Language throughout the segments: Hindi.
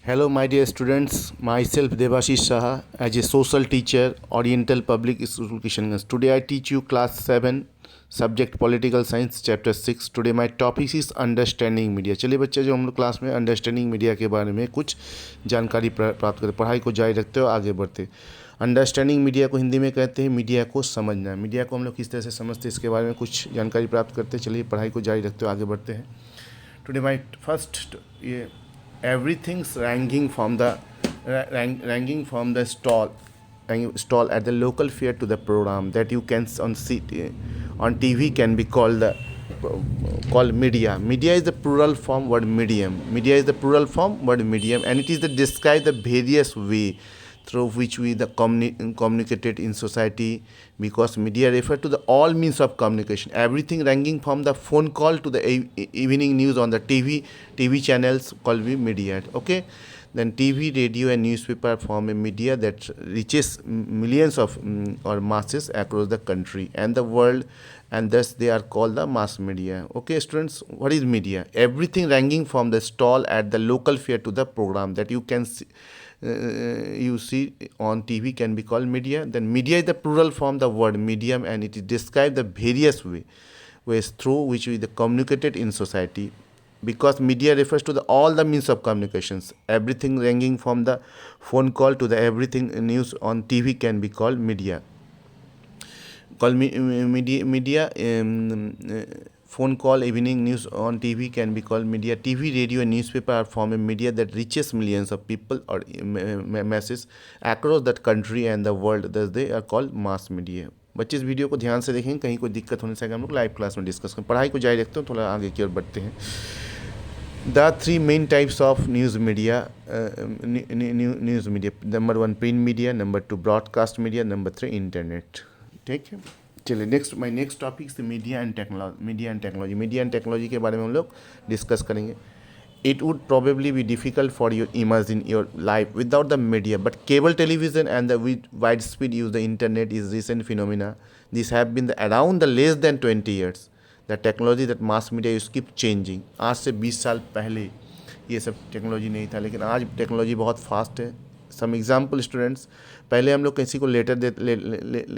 Hello, my dear students. Myself Debasish Saha, as a social teacher, Oriental Public School Kishanganj. Today I teach you class 7, subject Political Science, chapter 6. Today my topic is understanding media. चलिए बच्चे, जो हम लोग क्लास में अंडरस्टैंडिंग मीडिया के बारे में कुछ जानकारी प्राप्त करते, पढ़ाई को जारी रखते हो, आगे बढ़ते। अंडरस्टैंडिंग मीडिया को हिंदी में कहते हैं मीडिया को समझना। मीडिया को हम लोग किस तरह से समझते हैं, इसके बारे में कुछ जानकारी प्राप्त करते हैं। चलिए पढ़ाई को जारी रखते हो, आगे बढ़ते हैं। टुडे माई फर्स्ट ये everything's ranking from the stall at the local fair to the program that you can on TV can be called media. Media is the plural form word medium. Media is the plural form word medium, and it is the describe the various way through which we communicated in society, because media refer to the all means of communication, everything ranging from the phone call to the evening news on the TV channels called be media. Okay, then TV, radio and newspaper form a media that reaches millions of or masses across the country and the world, and thus they are called the mass media. Okay students, what is media? Everything ranging from the stall at the local fair to the program that you can see, you see on TV can be called media. Then media is the plural form the word medium, and it is describe the various ways through which we communicated in society, because media refers to all the means of communications, everything ranging from the phone call to the everything news on TV can be called media. Phone call, evening news on TV can be called media. TV, radio and newspaper are form a media that reaches millions of people or masses across that country and the world, thus they are called mass media. बच्चे इस वीडियो को ध्यान से देखें, कहीं कोई दिक्कत होने से हम लोग लाइव क्लास में डिस्कस करें। पढ़ाई को जारी रखते हैं, थोड़ा आगे की ओर बढ़ते हैं। The three main types of news media. Number 1 print media, number 2 broadcast media, number 3 internet. ठीक है, चलिए नेक्स्ट माई नेक्स्ट टॉपिक से मीडिया एंड टेक्नोलॉजी के बारे में हम लोग डिस्कस करेंगे। It would probably be difficult for you to imagine your life without the media, but cable television and the widespread use the internet is recent phenomena. These have been around the less than 20 years. The technology that mass media is keep changing. आज से 20 साल पहले ये सब टेक्नोलॉजी नहीं था, लेकिन आज टेक्नोलॉजी बहुत फास्ट है। सम एग्जाम्पल स्टूडेंट्स, पहले हम लोग किसी को लेटर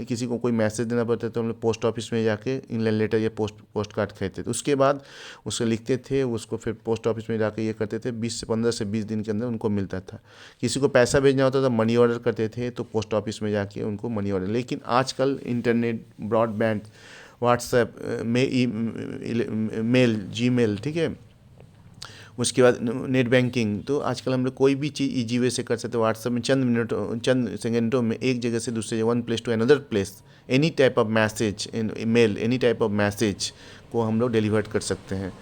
किसी को कोई मैसेज देना पड़ता तो हम लोग पोस्ट ऑफिस में जाके इंग्लैंड लेटर या पोस्ट कार्ड खरीदते थे। उसके बाद उसको लिखते थे, उसको फिर पोस्ट ऑफिस में जाके ये करते थे, 15 से 20 दिन के अंदर उनको मिलता था। किसी को पैसा भेजना होता था, मनी ऑर्डर करते थे तो पोस्ट ऑफिस में जाके उनको मनी ऑर्डर। लेकिन आजकल internet, broadband, WhatsApp mail, Gmail, ठीक है, उसके बाद नेट बैंकिंग, तो आजकल हम लोग कोई भी चीज़ ईजी वे से कर सकते हैं। व्हाट्सएप में चंद सेकेंडों में एक जगह से दूसरे जगह, one place to another place, any type of message in mail, any type of message को हम लोग डिलीवर कर सकते हैं।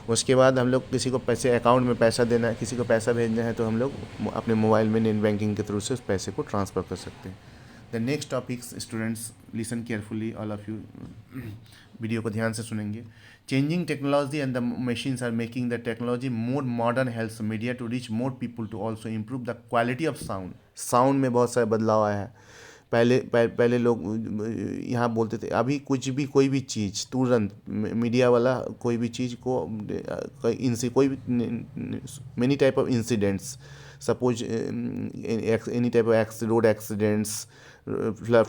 उसके बाद हम लोग किसी को पैसे अकाउंट में पैसा देना है, किसी को पैसा भेजना है, तो हम लोग अपने मोबाइल में नेट बैंकिंग के थ्रू से उस पैसे को ट्रांसफ़र कर सकते हैं। The next topics students, listen carefully all of you, video को ध्यान से सुनेंगे। Changing technology and the machines are making the technology more modern, helps media to reach more people, to also improve the quality of sound. Sound में बहुत सारे बदलाव आया है। पहले लोग यहाँ बोलते थे, अभी कुछ भी कोई भी चीज़ तुरंत मीडिया वाला कोई भी चीज़ को कोई भी many type of incidents, suppose any type of road accidents,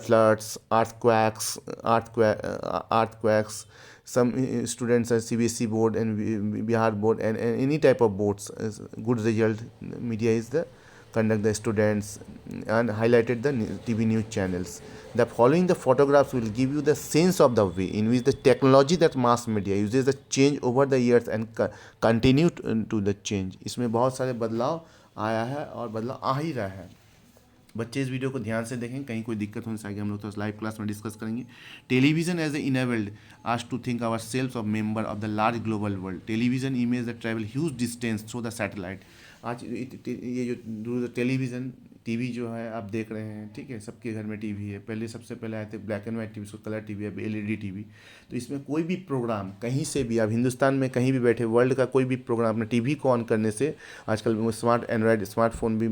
floods, earthquakes. Some students are CBSE board and Bihar board and any type of boards. Good result. Media is the conduct the students and highlighted the TV news channels. The following the photographs will give you the sense of the way in which the technology that mass media uses the change over the years and continue to the change. इसमें बहुत सारे बदलाव आया है और बदलाव आ ही रहा है। बच्चे इस वीडियो को ध्यान से देखें, कहीं कोई दिक्कत होने से आगे हम लोग तो लाइव क्लास में डिस्कस करेंगे। Television as a enabled us to think our self of member of the large global world. Television image the travel huge distance through the satellite. आज ये जो टेलीविज़न टीवी जो है आप देख रहे हैं, ठीक है, सबके घर में टीवी है। पहले सबसे पहले आए थे ब्लैक एंड वाइट टीवी, उसको कलर टीवी, अब LED टीवी। तो इसमें कोई भी प्रोग्राम कहीं से भी, आप हिंदुस्तान में कहीं भी बैठे, वर्ल्ड का कोई भी प्रोग्राम अपने टीवी को ऑन करने से, आजकल स्मार्टफोन भी,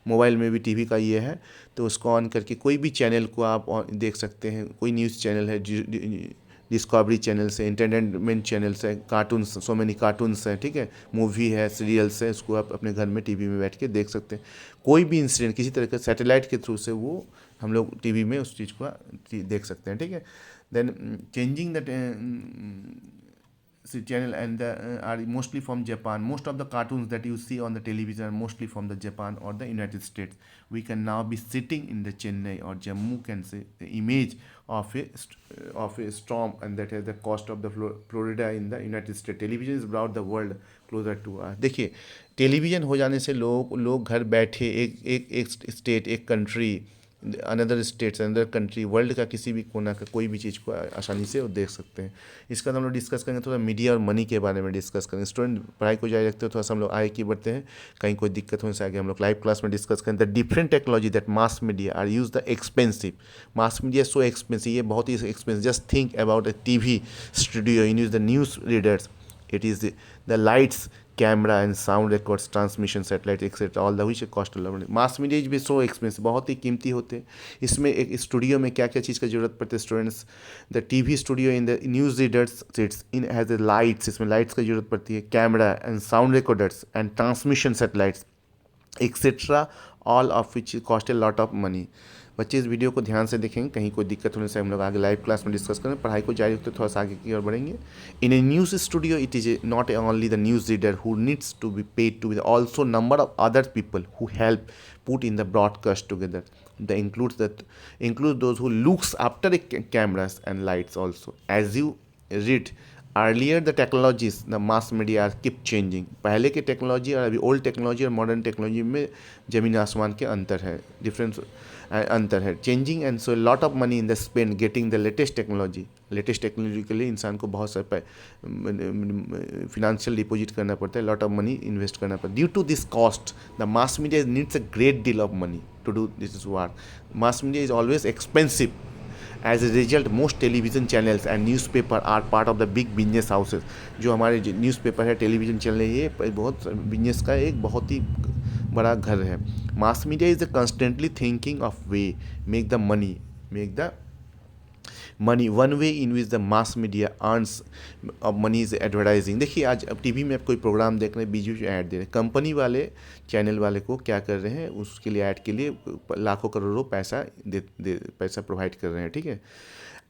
मोबाइल में भी टीवी का ये है, तो उसको ऑन करके कोई भी चैनल को आप देख सकते हैं। कोई न्यूज़ चैनल है, डिस्कवरी चैनल्स है, एंटरटेनमेंट चैनल्स है, कार्टून्स, सो मेनी कार्टून्स हैं, ठीक है, मूवी है, सीरियल्स है, उसको आप अपने घर में टीवी में बैठ के देख सकते हैं। कोई भी इंसिडेंट किसी तरह का सैटेलाइट के थ्रू से वो हम लोग टीवी में उस चीज़ को देख सकते हैं, ठीक है। Then changing that channel and are mostly from Japan. Most of the cartoons that you see on the television are mostly from the Japan or the United States. We can now be sitting in the Chennai or Jammu, can say the image of a storm, and that is the cost of the Florida in the United States. Television is brought the world closer to us. देखिए टेलीविज़न हो जाने से लोग घर बैठे एक स्टेट, एक country, another states, another country, world का किसी भी कोना का कोई भी चीज़ को आसानी से वो देख सकते हैं। इसका हम लोग डिस्कस करेंगे, थोड़ा मीडिया और मनी के बारे में डिस्कस करेंगे। स्टूडेंट पढ़ाई को जारी रखते हो, थोड़ा सा हम लोग आगे की बढ़ते हैं, कहीं कोई दिक्कत होने से आगे हम लोग लाइव क्लास में डिस्कस करें। The different technology that mass media are use the expensive, mass media so expensive, ये बहुत ही expensive. Just think about a TV studio, in use the news readers, it is the lights, camera and sound records, transmission, satellite etc, all the which cost a lot. Mass media भी सो एक्सपेंसिव, बहुत ही कीमती होते हैं। इसमें एक स्टूडियो में क्या क्या चीज़ का जरूरत पड़ती है students? The TV studio in the news readers sits in has the lights, इसमें लाइट्स का जरूरत पड़ती है, camera and sound recorders and transmission satellites etcetera, all of which cost a lot of money. बच्चे इस वीडियो को ध्यान से देखेंगे, कहीं कोई दिक्कत होने से हम लोग आगे लाइव क्लास में डिस्कस करें। पढ़ाई को जारी रखते थोड़ा सा आगे की ओर बढ़ेंगे। In a news studio it is not only the news reader who needs to be paid to be also number of other people who help put in the broadcast together, the includes those who looks after the cameras and lights also. As you read earlier, the technologies, the mass media are keep changing. पहले के टेक्नोलॉजी और अभी ओल्ड टेक्नोलॉजी और मॉडर्न टेक्नोलॉजी में ज़मीन आसमान के अंतर है, डिफरेंस अंतर है। Changing and so lot of money in the spend getting the latest technology. Latest technology के लिए इंसान को बहुत सारे फिनेंशियल डिपॉजिट करना पड़ता है, लॉट ऑफ मनी इन्वेस्ट करना पड़ता है। Due to this cost the mass media needs a great deal of money to do this work. Mass media is always expensive. As a result, most television channels and newspaper are part of the big business houses. जो हमारे न्यूज़पेपर है, टेलीविज़न चैनल है, ये बहुत बिजनेस का एक बहुत ही बड़ा घर है। Mass media is the constantly thinking of way make the money one way in which the mass media earns money is advertising. देखिए आज अब टीवी में आप कोई प्रोग्राम देख रहे हैं, बीच बीच में ऐड दे रहे हैं, कंपनी वाले चैनल वाले को क्या कर रहे हैं, उसके लिए ऐड के लिए लाखों करोड़ों पैसा पैसा प्रोवाइड कर रहे हैं, ठीक है।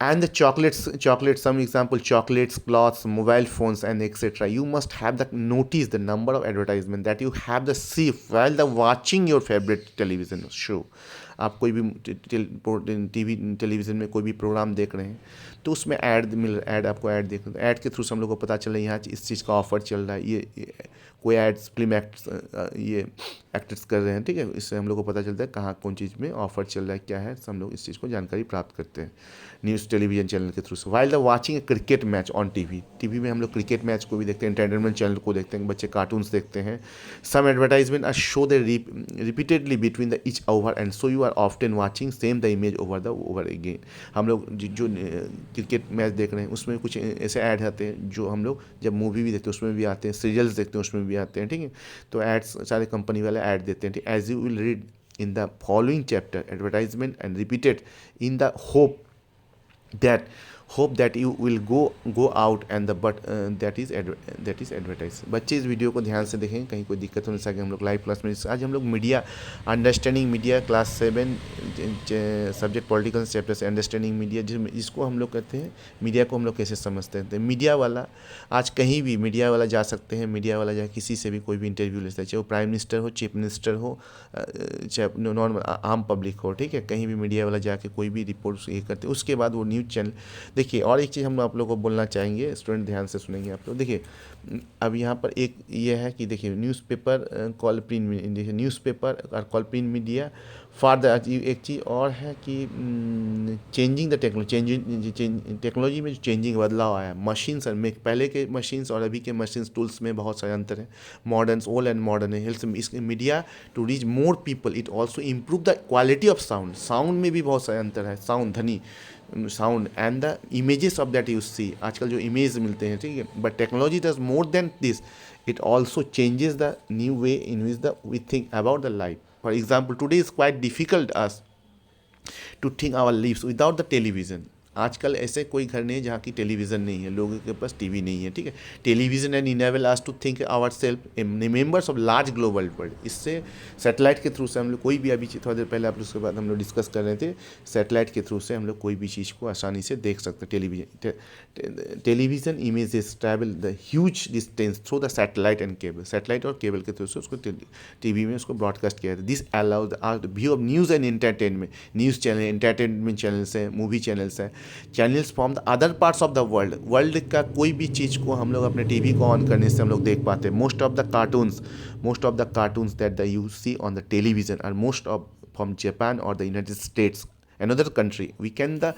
And the chocolates, some example, chocolates, clothes, mobile phones and etc, you must have the notice the number of advertisement that you have the see while the watching your favorite television show. आप कोई भी टीवी टेलीविज़न में कोई भी प्रोग्राम देख रहे हैं तो उसमें ऐड आपको ऐड देख, ऐड के थ्रू से हम लोग को पता चला यहाँ इस चीज़ का ऑफर चल रहा है, ये कोई एड्स फिल्म ये एक्टर्स कर रहे हैं, ठीक है। इससे हम लोग को पता चलता है कहाँ कौन चीज़ में ऑफर चल रहा है, क्या है, हम लोग इस चीज़ को जानकारी प्राप्त करते हैं न्यूज़ टेलीविजन चैनल के थ्रू से। While the watching A cricket match on TV में हम लोग क्रिकेट मैच को भी देखते हैं, एंटरटेनमेंट चैनल को देखते हैं, बच्चे कार्टून्स देखते हैं। Some advertisement are show they repeatedly between the each over and so you are often watching same the image over again. हम लोग जो क्रिकेट मैच देख रहे हैं उसमें कुछ ऐसे ऐड आते हैं जो हम लोग जब मूवी भी देखते हैं उसमें भी आते हैं, सीरियल्स देखते हैं उसमें भी आते हैं, ठीक है। तो एड्स सारे कंपनी वाले ऐड देते हैं, ठीक। As you will read in the following chapter, advertisement and repeated in the hope that you will go out and the but that is advertise। बच्चे इस वीडियो को ध्यान से देखें, कहीं कोई दिक्कत होने से आगे हम लोग लाइव क्लास में आज हम लोग media understanding media class 7 subject political chapter से अंडरस्टैंडिंग मीडिया, जिसको हम लोग कहते हैं मीडिया को हम लोग कैसे समझते हैं। तो मीडिया वाला आज कहीं भी मीडिया वाला जा सकते हैं, मीडिया वाला जाए किसी से भी कोई भी इंटरव्यू ले सकते हैं, चाहे वो प्राइम मिनिस्टर हो, चीफ मिनिस्टर हो, चाहे नॉर्मल आम पब्लिक हो, ठीक है। कहीं भी मीडिया वाला जाके कोई भी रिपोर्ट ये करते हैं, उसके बाद वो न्यूज़ चैनल। देखिए और एक चीज़ हम आप लोगों को बोलना चाहेंगे, स्टूडेंट ध्यान से सुनेंगे आप लोग। देखिए अब यहाँ पर एक ये है कि देखिए न्यूज़पेपर कॉल प्रिंट, देखिए न्यूज़पेपर और call print media for the. एक चीज़ और है कि चेंजिंग द टेक्नोलॉजी में जो चेंजिंग बदलाव आया, मशीन्स और पहले के मशीन्स और अभी के मशीन्स टूल्स में बहुत सारे अंतर है, मॉडर्न ओल्ड एंड मॉडर्न है। Health is media to reach more people, it also improve the quality of sound, sound में भी बहुत सारे अंतर है, साउंड ध्वनि sound and the images of that you see, आजकल जो इमेज मिलते हैं, ठीक है। But technology does more than this, it also changes the new way in which the we think about the life. For example, today is quite difficult us to think our lives without the television. आजकल ऐसे कोई घर नहीं है जहाँ की टेलीविज़न नहीं है, लोगों के पास टीवी नहीं है, ठीक है। Television and enable us to think our self members of large global world. इससे सेटेलाइट के थ्रू से हम लोग कोई भी, अभी थोड़ा देर पहले आप लोग उसके बाद हम लोग डिस्कस कर रहे थे, सेटेलाइट के थ्रू से हम लोग कोई भी चीज़ को आसानी से देख सकते हैं। Television images travel the huge distance through the satellite and cable, satellite और केबल के थ्रू से उसको टीवी में उसको ब्रॉडकास्ट किया जाता है। This allows our view of news and entertainment, news channel, entertainment channels हैं, मूवी चैनल्स हैं, channels from the other parts of the world. World का कोई भी चीज़ को हम लोग अपने टीवी को ऑन करने से हम लोग देख पाते हैं। Most of the cartoons that the you see on the television are most of from Japan और the United States another country. We can the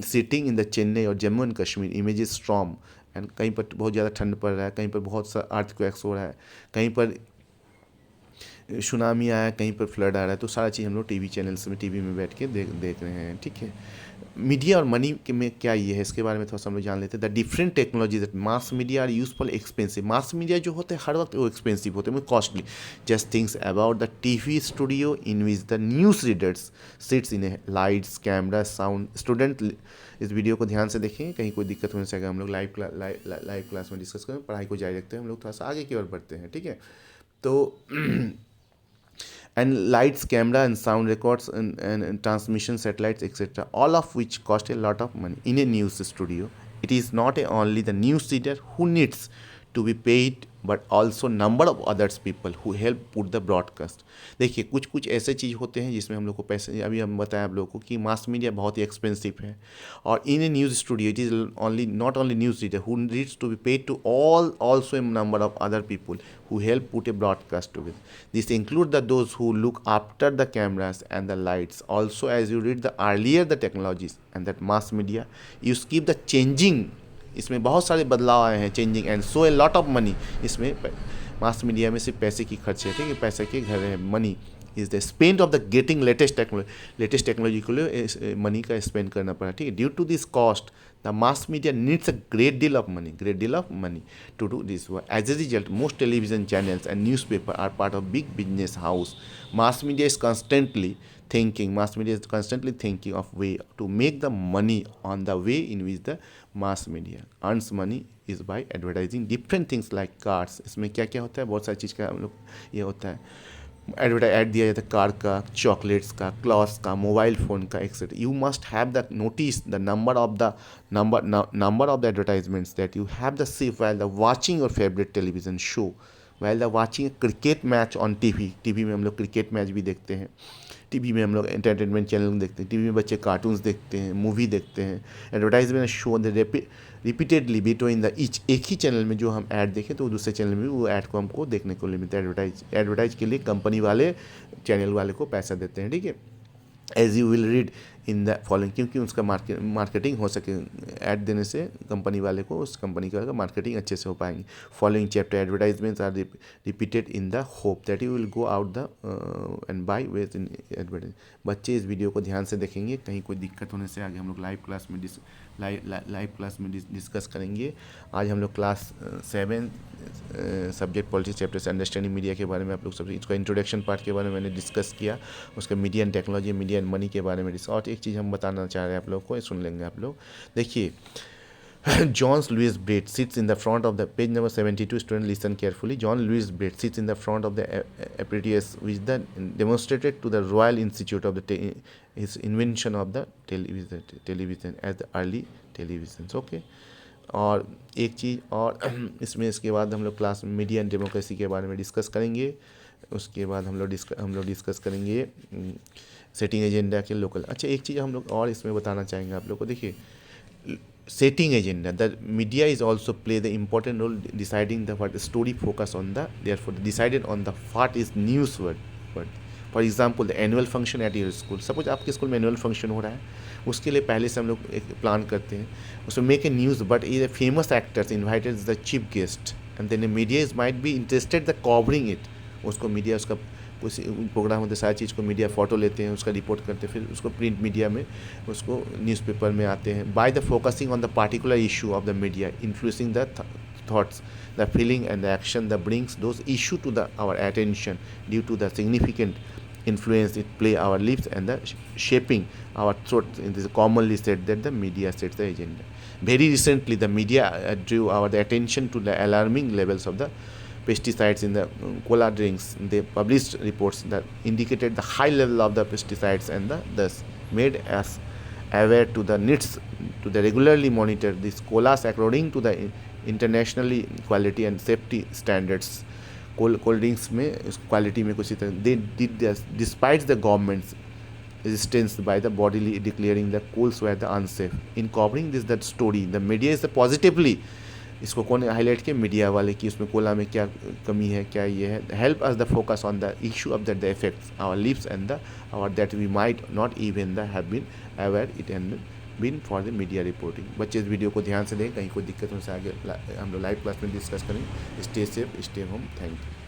sitting in the Chennai और Jammu and Kashmir images storm and कहीं पर बहुत ज़्यादा ठंड पड़ रहा है, कहीं पर बहुत सा अर्थक्वेक्स हो रहा है, कहीं पर सुनामी आया, कहीं पर फ्लड आ रहा है, तो सारा चीज़ हम लोग टीवी चैनल्स में, टीवी में बैठ के देख रहे हैं, ठीक है। मीडिया और मनी में क्या ये है, इसके बारे में थोड़ा सा हम लोग जान लेते हैं। The different technology that mass media are useful expensive. Mass media जो होते हैं हर वक्त वो एक्सपेंसिव होते हैं, costly. Just things about the TV studio in which the news readers sits in lights, camera, sound. Student इस वीडियो को ध्यान से देखें, कहीं कोई दिक्कत होने से अगर हम लोग लाइव क्लास में डिस्कस करें, पढ़ाई को जारी रखते हैं, हम लोग थोड़ा सा आगे की ओर बढ़ते हैं, ठीक है। तो and lights, camera and sound records and transmission satellites, etc., all of which cost a lot of money in a news studio. It is not only the news reader who needs to be paid but also number of others people who help put the broadcast. देखिए कुछ कुछ ऐसे चीज़ होते हैं जिसमें हम लोग को पैसे, अभी हम बताएं आप लोगों को कि मास मीडिया बहुत ही एक्सपेंसिव है, और in a news studio it is only not only news reader who needs to be paid to all also a number of other people who help put a broadcast to it. This include those who look after the cameras and the lights. Also, as you read the earlier the technologies and that mass media, you keep the changing. इसमें बहुत सारे बदलाव आए हैं, changing and so a lot of money. इसमें मास मीडिया में सिर्फ पैसे की खर्च है, ठीक है, पैसे के घर है। Money is the spend of the getting latest technology के लिए मनी का स्पेंड करना पड़ा, ठीक है। Due to this cost the mass media needs a great deal of money to do this work. As a result, most television channels and newspaper are part of big business house. Mass media is constantly thinking of way to make the money. On the way in which the mass media earns money is by advertising different things like cars. इसमें क्या क्या होता है, बहुत सारी चीज़ का हम लोग ये होता है, ऐड दिया जाता है कार का, चॉकलेट्स का, क्लॉथ्स का, मोबाइल फ़ोन का, etcetera. You must have the notice the number of the advertisements that you have the see while the watching your favourite television show, while the watching cricket match on TV में हम लोग क्रिकेट मैच भी देखते हैं, टीवी में हम लोग एंटरटेनमेंट चैनल देखते हैं, टीवी में बच्चे कार्टून्स देखते हैं, मूवी देखते हैं. Advertisement show the repeatedly between the each, एक ही चैनल में जो हम ऐड देखें तो दूसरे चैनल में वो ऐड को हमको देखने को मिलता है. एडवर्टाइज के लिए कंपनी वाले चैनल वाले को पैसा देते हैं, ठीक है. As you will read in the following, क्योंकि उसका मार्केटिंग हो सके, ऐड देने से कंपनी वाले को उस कंपनी का मार्केटिंग अच्छे से हो पाएंगे. Following chapter advertisements are repeated in the hope that you will go out the and buy ways in advertise. बच्चे इस वीडियो को ध्यान से देखेंगे, कहीं कोई दिक्कत होने से आगे हम लोग लाइव क्लास में डिस्कस करेंगे. आज हम लोग क्लास 7 सब्जेक्ट पॉलिटिक्स चैप्टर से अंडरस्टैंडिंग मीडिया के बारे में आप लोग सब इसका इंट्रोडक्शन पार्ट के बारे में मैंने डिस्कस किया. उसका media and technology, media and money के बारे में और एक चीज़ हम बताना चाह रहे हैं आप लोग को, सुन लेंगे आप लोग. देखिए, John Lewis Brett sits in the front of the page number 72. Student, listen carefully. John Lewis Brett sits in the front of the apparatus which then demonstrated to the Royal Institute of the his invention of the television as the early televisions. Okay. और एक चीज़ और इसमें, इसके बाद हम लोग क्लास में मीडिया एंड डेमोक्रेसी के बारे में डिस्कस करेंगे. उसके बाद हम लोग डिस्कस करेंगे सेटिंग एजेंडा के लोकल. अच्छा, एक चीज़ हम लोग और इसमें बताना चाहेंगे आप लोग को. देखिए, setting agenda, the media is also play the important role deciding the what story focus on the, therefore decided on the what is news word. For example, the annual function at your school, suppose आपके स्कूल में एनुअल फंक्शन हो रहा है, उसके लिए पहले से हम लोग एक प्लान करते हैं. उसमें make a news but is a famous actors invited the chief guest and then media is might be interested the covering it. उसको मीडिया उसका कुछ प्रोग्राम होते सारी चीज़ को मीडिया फ़ोटो लेते हैं, उसका रिपोर्ट करते हैं, फिर उसको प्रिंट मीडिया में, उसको न्यूज़पेपर में आते हैं. By the focusing on the particular issue of the media influencing the thoughts, the feeling and the action the brings those issue to the our attention due to the significant influence it play our lips and the shaping our thoughts. It is commonly said that the media sets the agenda. Very recently, the media drew our the attention to the alarming levels of the pesticides in the cola drinks. They published reports that indicated the high level of the pesticides and thus made us aware to the needs to the regularly monitor these colas according to the internationally quality and safety standards. Cold drinks में क्वालिटी में कुछ they did despite the governments resistance by the bodily declaring the coals were the unsafe. In covering this that story, the media is the positively इसको कौन हाईलाइट किया, मीडिया वाले कि उसमें कोला में क्या कमी है, क्या ये है. Help us the focus on the issue of that the effects our lives and the our that we might not even the have been aware it and been for the media reporting. बच्चे इस वीडियो को ध्यान से दें, कहीं कोई दिक्कत हो से आगे हम लोग लाइव क्लास में डिस्कस करें. Stay safe, stay home. Thank you.